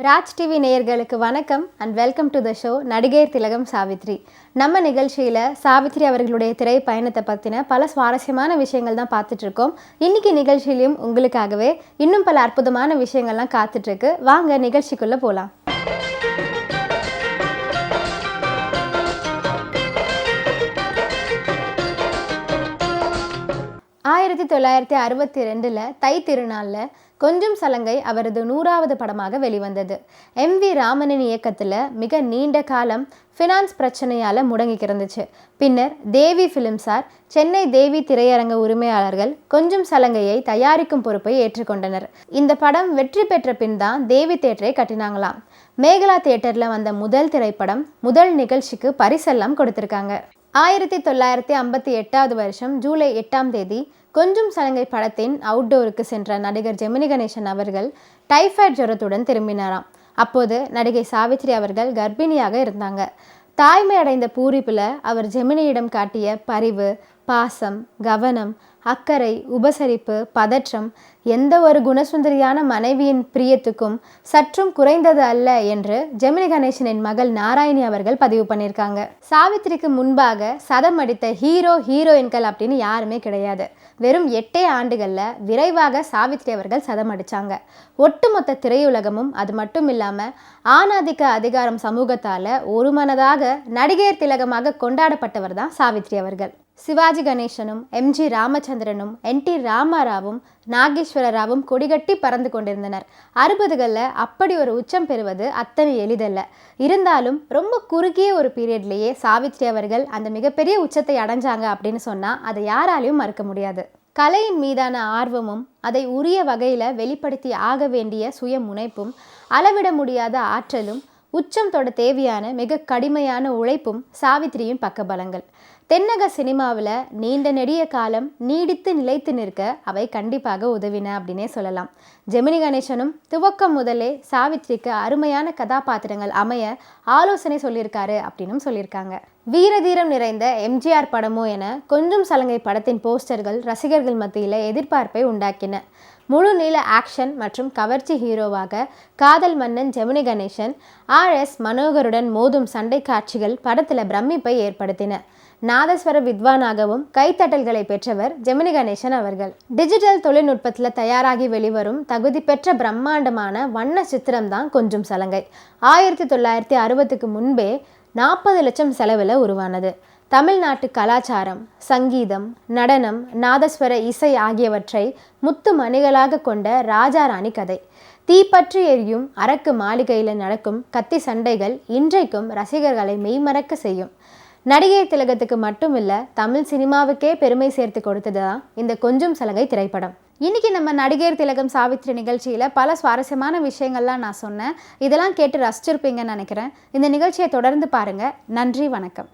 Raj TV நேயர்களுக்கு வணக்கம் and welcome to the show நடிகர் திலகம் சாவித்ரி. நம்ம நிகழ்ச்சியில் சாவித்ரி அவர்களுடைய திரை பயணத்தை பற்றின பல சுவாரஸ்யமான விஷயங்கள் தான் பார்த்துட்ருக்கோம். இன்றைக்கி நிகழ்ச்சியிலையும் உங்களுக்காகவே இன்னும் பல அற்புதமான விஷயங்கள்லாம் காத்துட்ருக்கு. வாங்க நிகழ்ச்சிக்குள்ளே போகலாம். 1962 தை திருநாளில் கொஞ்சம் சலங்கை அவரது 100வது படமாக வெளிவந்தது. MV ராமனின் இயக்கத்தில் மிக நீண்ட காலம் ஃபினான்ஸ் பிரச்சனையால் முடங்கி கிடந்துச்சு. பின்னர் தேவி ஃபிலிம்ஸார், சென்னை தேவி திரையரங்க உரிமையாளர்கள் கொஞ்சம் சலங்கையை தயாரிக்கும் பொறுப்பை ஏற்றுக்கொண்டனர். இந்த படம் வெற்றி பெற்ற பின் தான் தேவி தியேட்டரை கட்டினாங்களாம். மேகலா தியேட்டரில் வந்த முதல் திரைப்படம், முதல் நிகழ்ச்சிக்கு பரிசெல்லாம் கொடுத்துருக்காங்க. 1958 வருஷம் ஜூலை 8ஆம் தேதி கொஞ்சம் சலங்கை படத்தின் அவுட்டோருக்கு சென்ற நடிகர் ஜெமினி கணேசன் அவர்கள் டைஃபாய்டு ஜுரத்துடன் திரும்பினாராம். அப்போது நடிகை சாவித்ரி அவர்கள் கர்ப்பிணியாக இருந்தாங்க. தாய்மை அடைந்த பூரிப்பில் அவர் ஜெமினியிடம் காட்டிய பரிவு, பாசம், கவனம், அக்கறை, உபசரிப்பு, பதற்றம் எந்த ஒரு குணசுந்தரியான மனைவியின் பிரியத்துக்கும் சற்றும் குறைந்தது அல்ல என்று ஜெமினி கணேசனின் மகள் நாராயணி அவர்கள் பதிவு பண்ணியிருக்காங்க. சாவித்ரிக்கு முன்பாக சதம் அடித்த ஹீரோயின்கள் அப்படின்னு யாருமே கிடையாது. வெறும் 8 ஆண்டுகளில் விரைவாக சாவித்ரி அவர்கள் சதம் அடித்தாங்க. ஒட்டுமொத்த திரையுலகமும் அது மட்டும் இல்லாமல் ஆணாதிக்க அதிகாரம் சமூகத்தால் ஒருமனதாக நடிகர் திலகமாக கொண்டாடப்பட்டவர் தான் சாவித்ரி அவர்கள். சிவாஜி கணேசனும், MG ராமச்சந்திரனும், NT ராமாராவும், நாகேஸ்வர ராவும் கொடிகட்டி பறந்து கொண்டிருந்தனர். 60களில் அப்படி ஒரு உச்சம் பெறுவது அத்தனை எளிதல்ல. இருந்தாலும் ரொம்ப குறுகிய ஒரு பீரியட்லேயே சாவித்ரி அவர்கள் அந்த மிகப்பெரிய உச்சத்தை அடைஞ்சாங்க அப்படின்னு சொன்னால் அதை யாராலையும் மறுக்க முடியாது. கலையின் மீதான ஆர்வமும், அதை உரிய வகையில் வெளிப்படுத்தி ஆக வேண்டிய சுய முனைப்பும், அளவிட முடியாத ஆற்றலும், உச்சம் தொட தேவையான மிக கடுமையான உழைப்பும் சாவித்ரியின் பக்கபலங்கள். தென்னக சினிமாவில் நீண்ட நெடிய காலம் நீடித்து நிலைத்து நிற்க அவை கண்டிப்பாக உதவின அப்படின்னே சொல்லலாம். ஜெமினி கணேசனும் துவக்கம் முதலே சாவித்ரிக்கு அருமையான கதாபாத்திரங்கள் அமைய ஆலோசனை சொல்லியிருக்காரு அப்படின்னும் சொல்லியிருக்காங்க. வீரதீரம் நிறைந்த MGR படமோ என கொஞ்சம் சலங்கை படத்தின் போஸ்டர்கள் ரசிகர்கள் மத்தியில் எதிர்பார்ப்பை உண்டாக்கின. முழு நீள ஆக்ஷன் மற்றும் கவர்ச்சி ஹீரோவாக காதல் மன்னன் ஜெமினி கணேசன் RS மனோகருடன் மோதும் சண்டை காட்சிகள் படத்தில் பிரமிப்பை ஏற்படுத்தின. நாதஸ்வர வித்வானாகவும் கைத்தட்டல்களை பெற்றவர் ஜெமினி கணேசன் அவர்கள். டிஜிட்டல் தொழில்நுட்பத்தில் தயாராகி வெளிவரும் தகுதி பெற்ற பிரம்மாண்டமான வண்ண சித்திரம்தான் கொஞ்சம் சலங்கை. 1960க்கு முன்பே 40 லட்சம் செலவில் உருவானது. தமிழ்நாட்டு கலாச்சாரம், சங்கீதம், நடனம், நாதஸ்வர இசை ஆகியவற்றை முத்து மணிகளாக கொண்ட ராஜாராணி கதை. தீப்பற்றி எரியும் அரக்கு மாளிகையில் நடக்கும் கத்தி சண்டைகள் இன்றைக்கும் ரசிகர்களை மெய்மறக்க செய்யும். நடிகர் திலகத்துக்கு மட்டுமில்ல, தமிழ் சினிமாவுக்கே பெருமை சேர்த்து கொடுத்தது தான் இந்த கொஞ்சம் சலங்கை திரைப்படம். இன்றைக்கி நம்ம நடிகர் திலகம் சாவித்ரி நிகழ்ச்சியில் பல சுவாரஸ்யமான விஷயங்கள்லாம் நான் சொன்னேன். இதெல்லாம் கேட்டு ரசிச்சிருப்பீங்கன்னு நினைக்கிறேன். இந்த நிகழ்ச்சியை தொடர்ந்து பாருங்கள். நன்றி, வணக்கம்.